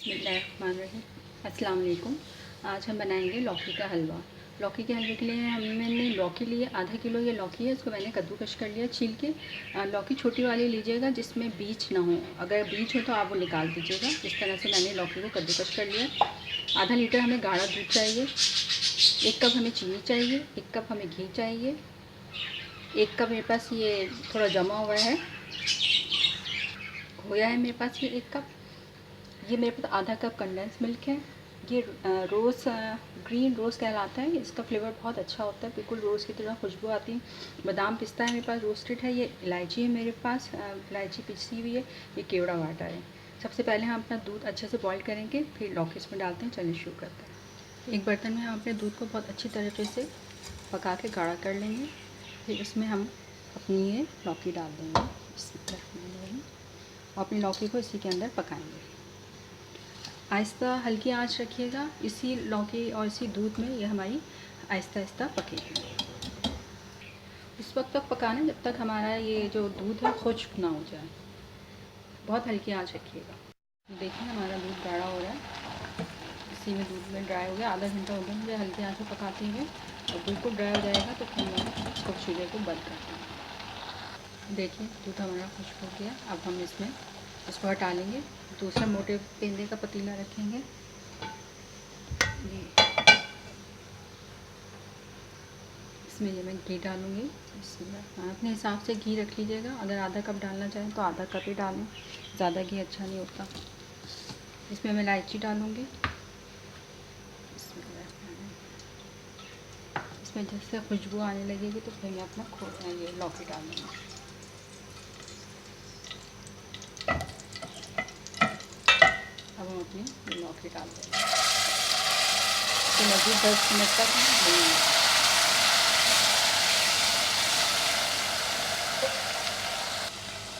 बिस्मिल्लाहिर्रहमानिर्रहीम। अस्सलाम वालेकुम। आज हम बनाएंगे लौकी का हलवा। लौकी के हलवे के लिए मैंने लौकी लिए, आधा किलो ये लौकी है, इसको मैंने कद्दूकश कर लिया छील के। लौकी छोटी वाली लीजिएगा जिसमें बीज ना हो, अगर बीज हो तो आप वो निकाल दीजिएगा। इस तरह से मैंने लौकी को कद्दूकश कर लिया। आधा लीटर हमें गाढ़ा दूध चाहिए, 1 कप हमें चीनी चाहिए, 1 कप हमें घी चाहिए, 1 कप मेरे पास ये थोड़ा जमा हुआ है खोया है मेरे पास, ये 1 कप। ये मेरे पास आधा कप कंडेंस मिल्क है। ये रोज़ ग्रीन रोज़ कहलाता है, इसका फ्लेवर बहुत अच्छा होता है, बिल्कुल रोज़ की तरह खुशबू आती है। बादाम पिस्ता है मेरे पास, रोस्टेड है। ये इलायची है मेरे पास, इलायची पिसी हुई है। ये केवड़ा वाटा है। सबसे पहले हम अपना दूध अच्छे से बॉईल करेंगे, फिर लौकी इसमें डालते हैं। चलिए शुरू करते हैं। एक बर्तन में हम अपने दूध को बहुत अच्छी तरीके से पका के गाढ़ा कर लेंगे। फिर इसमें हम अपनी ये लौकी डाल देंगे और अपनी लौकी को इसी के अंदर पकाएंगे। आहिस्ता हल्की आंच रखिएगा, इसी लौकी और इसी दूध में ये हमारी आहिस्ता आहिस्ता पकेगी। उस वक्त तक पकाना जब तक हमारा ये जो दूध है खुश्क ना हो जाए। बहुत हल्की आंच रखिएगा। देखिए हमारा दूध गाढ़ा हो रहा है, इसी में दूध में ड्राई हो गया। आधा घंटा हो गया मुझे हल्की आंच में पकाते हुए, और बिल्कुल ड्राई हो जाएगा तो फिर मैं इसको चूल्हे को बंद करती हूँ। देखिए दूध हमारा खुश्क हो गया। अब हम इसको हटा लेंगे। दूसरा मोटे पेंदे का पतीला रखेंगे। इसमें ये मैं घी डालूँगी। इसमें अपने हिसाब से घी रख लीजिएगा, अगर आधा कप डालना चाहें तो आधा कप ही डालें, ज़्यादा घी अच्छा नहीं होता। इसमें मैं इलायची डालूँगी। इसमें जैसे खुशबू आने लगेगी तो फिर मैं अपना ये लौकी डालूँगी। अब हम अपनी लौकी डाल देंगे। तो मज़ीद 10 मिनट तक भूनेंगे।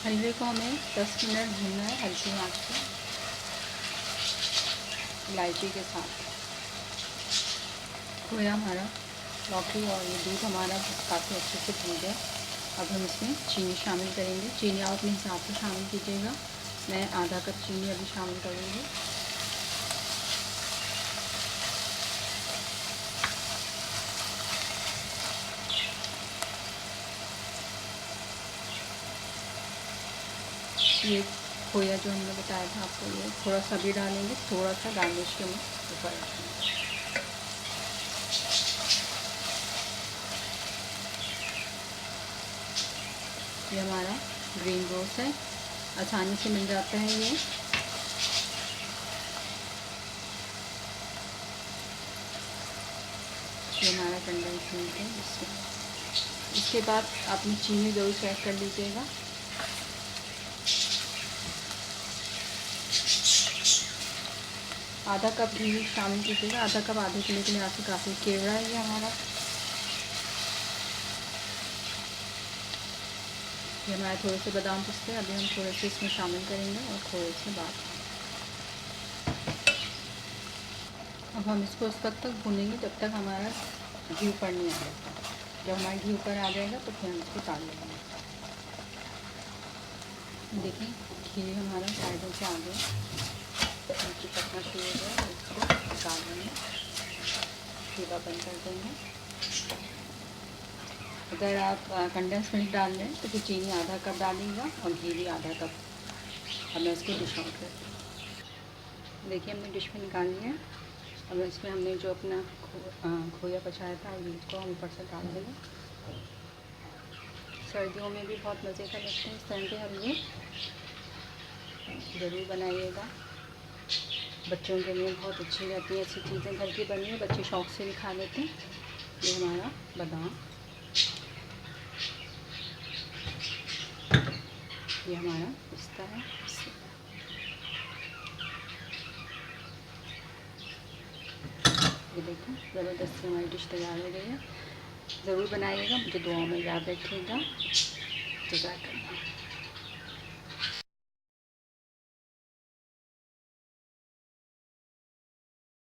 हलवे को हमें 10 मिनट भूनना है हल्की आंच पे, इलायची के साथ। खोया हमारा, लौकी और ये दूध हमारा काफ़ी अच्छे से भून गया। अब हम इसमें चीनी शामिल करेंगे। चीनी आप अपने हिसाब से शामिल कीजिएगा। मैं आधा कप चीनी अभी शामिल करूँगी। ये खोया जो हमने बताया था आपको, ये थोड़ा सा भी डालेंगे, थोड़ा सा गार्निश के ऊपर रखेंगे। ये हमारा ग्रीन रोस्ट है, आसानी से मिल जाता है ये। हमारा कंडेंस मिल्क है। इसके बाद अपनी चीनी ज़रूर चेक कर लीजिएगा। आधा कप घी शामिल कीजिएगा। आधा कप आधे किलो के लिहाज से काफ़ी केवड़ा है ये हमारा। ये हमारे थोड़े से बादाम पिस्ते अभी हम थोड़े से इसमें शामिल करेंगे और थोड़े से बाद। अब हम इसको उस वक्त तक भूनेंगे जब तक हमारा घी ऊपर नहीं आ जाता। जब हमारा घी ऊपर आ जाएगा तो फिर हम इसको डाल लेंगे। देखिए घी हमारा साइडों से आ गया, नीचे पकना शुरू हो गया। इसको निकाल देंगे, चूल्हा बंद कर देंगे। अगर आप कंडेंस मिल्क डाल लें तो फिर चीनी आधा कप डालिएगा और घी भी आधा कप। अब मैं इसको डिश आउट करती हूँ। देखिए हमने डिश में निकाल लिया है। अब इसमें हमने जो अपना खोया पचाया था इसको हम ऊपर से डाल देंगे। सर्दियों में भी बहुत मज़े का लगते हैं इस तरह के हलवे, ज़रूर बनाइएगा। बच्चों के लिए बहुत अच्छी रहती है, ऐसी चीज़ें घर की बनी है, बच्चे शौक़ से भी खा लेते हैं। ये हमारा बादाम, ये हमारा पिस्ता है। ये देखो ज़बरदस्त हमारी डिश तैयार हो गई है। ज़रूर बनाइएगा, मुझे दुआओं में याद रखिएगा। जज़ाकल्लाह।